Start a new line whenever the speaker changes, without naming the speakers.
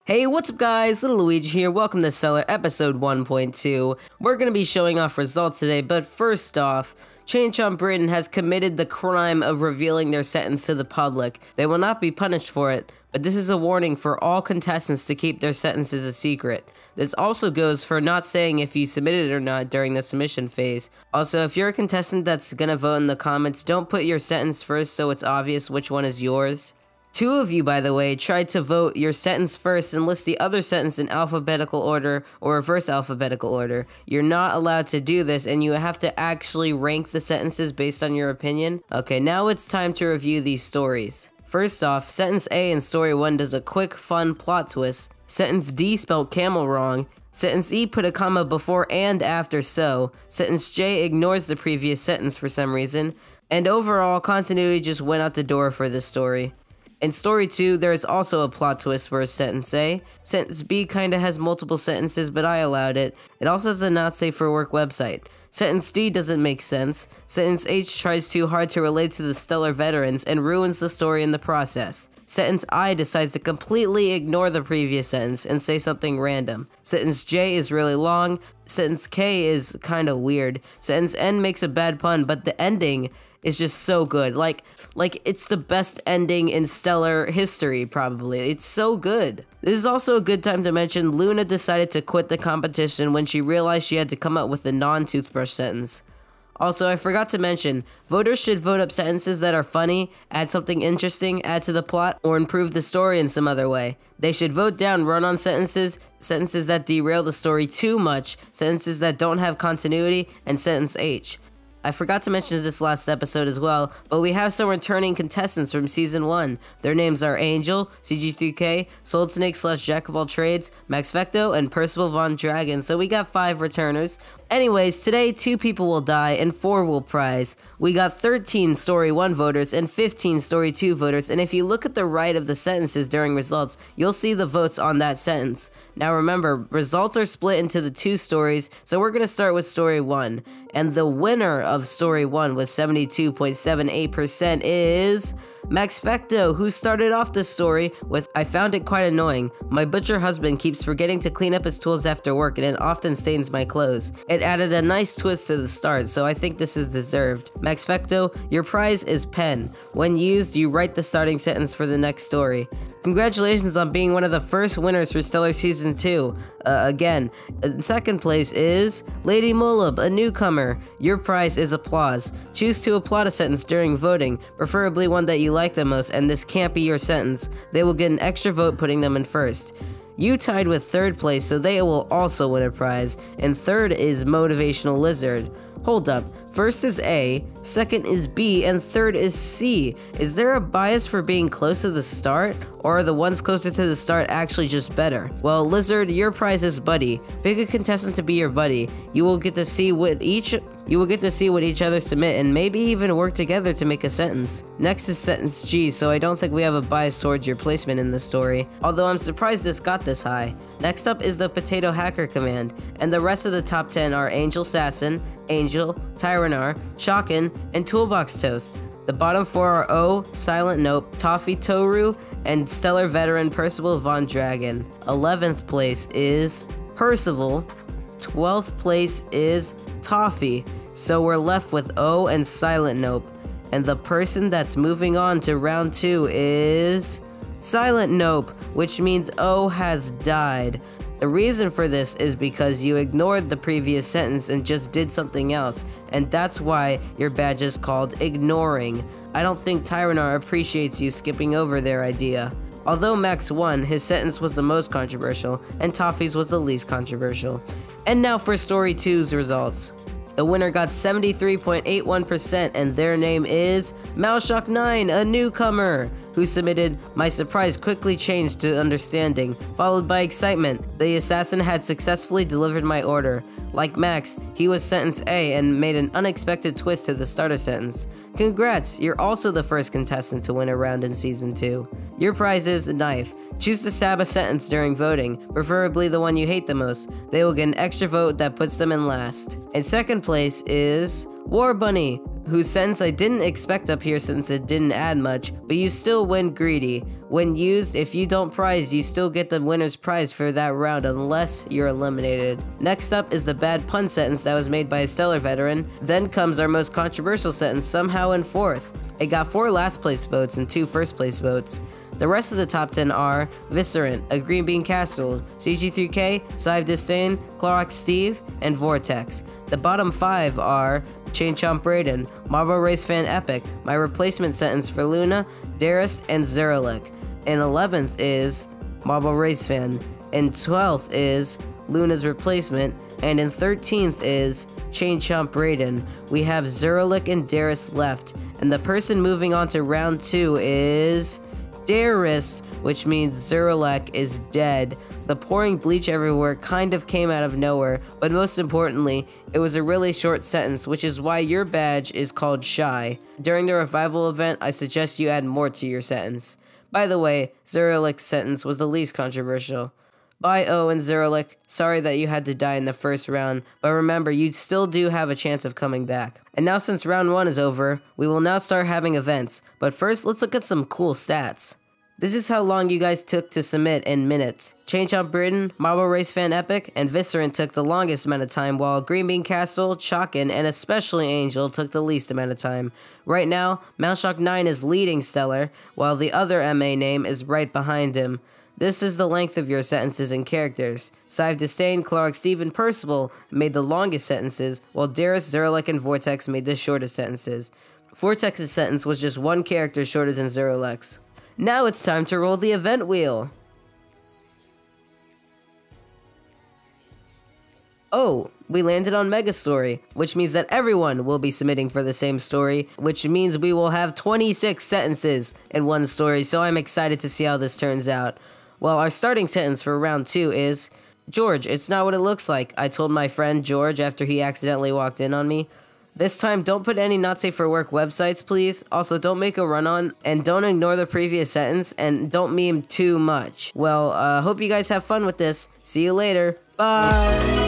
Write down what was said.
Hey, what's up guys? Little Luigi here. Welcome to STeller episode 1.2. We're going to be showing off results today, but first off, Change on Britain has committed the crime of revealing their sentence to the public. They will not be punished for it, but this is a warning for all contestants to keep their sentences a secret. This also goes for not saying if you submitted it or not during the submission phase. Also, if you're a contestant that's gonna vote in the comments, don't put your sentence first so it's obvious which one is yours. Two of you, by the way, tried to vote your sentence first and list the other sentence in alphabetical order or reverse alphabetical order. You're not allowed to do this, and you have to actually rank the sentences based on your opinion. Okay, now it's time to review these stories. First off, sentence A in story 1 does a quick, fun plot twist. Sentence D spelled camel wrong. Sentence E put a comma before and after so. Sentence J ignores the previous sentence for some reason. And overall, continuity just went out the door for this story. In story 2, there is also a plot twist for sentence A. Sentence B kinda has multiple sentences, but I allowed it. It also has a not safe for work website. Sentence D doesn't make sense. Sentence H tries too hard to relate to the STeller veterans and ruins the story in the process. Sentence I decides to completely ignore the previous sentence and say something random. Sentence J is really long. Sentence K is kinda weird. Sentence N makes a bad pun, but the ending is just so good. Like it's the best ending in STeller history, probably. It's so good. This is also a good time to mention Luna decided to quit the competition when she realized she had to come up with a non-toothbrush sentence. Also, I forgot to mention, voters should vote up sentences that are funny, add something interesting, add to the plot, or improve the story in some other way. They should vote down run-on sentences, sentences that derail the story too much, sentences that don't have continuity, and sentence H. I forgot to mention this last episode as well, but we have some returning contestants from Season 1. Their names are Angel, CG3K, Sold Snake / Jack of all trades, Max Vecto, and Percival Von Dragon, so we got 5 returners. Anyways, today 2 people will die and 4 will prize. We got 13 Story 1 voters and 15 Story 2 voters, and if you look at the right of the sentences during results, you'll see the votes on that sentence. Now remember, results are split into the 2 stories, so we're gonna start with Story 1. And the winner of Story 1 with 72.78% is Max Vecto, who started off this story with, "I found it quite annoying. My butcher husband keeps forgetting to clean up his tools after work and it often stains my clothes." It added a nice twist to the start, so I think this is deserved. Max Vecto, your prize is pen. When used, you write the starting sentence for the next story. Congratulations on being one of the first winners for STeller Season 2. Again, in second place is Lady Molub, a newcomer. Your prize is applause. Choose to applaud a sentence during voting, preferably one that you like the most, and this can't be your sentence. They will get an extra vote putting them in first. You tied with third place, so they will also win a prize. And third is Motivational Lizard. Hold up. First is A, second is B, and third is C. Is there a bias for being close to the start? Or are the ones closer to the start actually just better? Well, Lizard, your prize is Buddy. Pick a contestant to be your buddy. You will get to see what each other submit and maybe even work together to make a sentence. Next is sentence G, so I don't think we have a bias towards your placement in the story, although I'm surprised this got this high. Next up is the Potato Hacker command, and the rest of the top 10 are Angel Sassin, Angel, Tyranar, Shockin, and Toolbox Toast. The bottom 4 are O, Silent Nope, Toffee Toru, and STeller veteran Percival Von Dragon. 11th place is Percival. 12th place is Toffee. So we're left with O and Silent Nope. And the person that's moving on to round 2 is Silent Nope, which means O has died. The reason for this is because you ignored the previous sentence and just did something else, and that's why your badge is called ignoring. I don't think Tyranar appreciates you skipping over their idea. Although Max won, his sentence was the most controversial, and Toffee's was the least controversial. And now for Story 2's results. The winner got 73.81%, and their name is Malshock9, a newcomer, who submitted, "My surprise quickly changed to understanding, followed by excitement. The assassin had successfully delivered my order." Like Max, he was sentence A and made an unexpected twist to the starter sentence. Congrats, you're also the first contestant to win a round in Season 2. Your prize is a knife. Choose to stab a sentence during voting, preferably the one you hate the most. They will get an extra vote that puts them in last. In second place is War Bunny, whose sentence I didn't expect up here since it didn't add much, but you still win greedy. When used, if you don't prize, you still get the winner's prize for that round unless you're eliminated. Next up is the bad pun sentence that was made by a STeller veteran. Then comes our most controversial sentence, somehow in 4th. It got 4 last place votes and 2 first place votes. The rest of the top 10 are Viscerant, A Green Bean Castle, CG3K, Sive Disdain, Clorox Steve, and Vortex. The bottom 5 are Chain Chomp Brayden, Marble Race Fan Epic, my replacement sentence for Luna, Darist, and Zeralik. In 11th is Marble Race Fan. In 12th is Luna's replacement. And in 13th is Chain Chomp Brayden. We have Zeralik and Darist left. And the person moving on to round 2 is Darist, which means Zeralik is dead. The pouring bleach everywhere kind of came out of nowhere, but most importantly, it was a really short sentence, which is why your badge is called Shy. During the revival event, I suggest you add more to your sentence. By the way, Zeralik's sentence was the least controversial. Bye, O and Zeralik. Sorry that you had to die in the first round, but remember, you still do have a chance of coming back. And now since round 1 is over, we will now start having events. But first, let's look at some cool stats. This is how long you guys took to submit in minutes. Chain Chomp Britain, Marble Race Fan Epic, and Viscerant took the longest amount of time, while Green Bean Castle, Chalkin, and especially Angel took the least amount of time. Right now, Mountshock9 is leading STeller, while the other MA name is right behind him. This is the length of your sentences and characters. Sive Disdain, Clark, Steve, and Percival made the longest sentences, while Darist, Zeralik, and Vortex made the shortest sentences. Vortex's sentence was just 1 character shorter than Zeralik's. Now it's time to roll the event wheel. Oh, we landed on Mega Story, which means that everyone will be submitting for the same story, which means we will have 26 sentences in one story, so I'm excited to see how this turns out. Well, our starting sentence for round 2 is, George, it's not what it looks like, I told my friend George after he accidentally walked in on me. This time, don't put any not safe for work websites, please. Also, don't make a run-on, and don't ignore the previous sentence, and don't meme too much. Well, hope you guys have fun with this. See you later. Bye!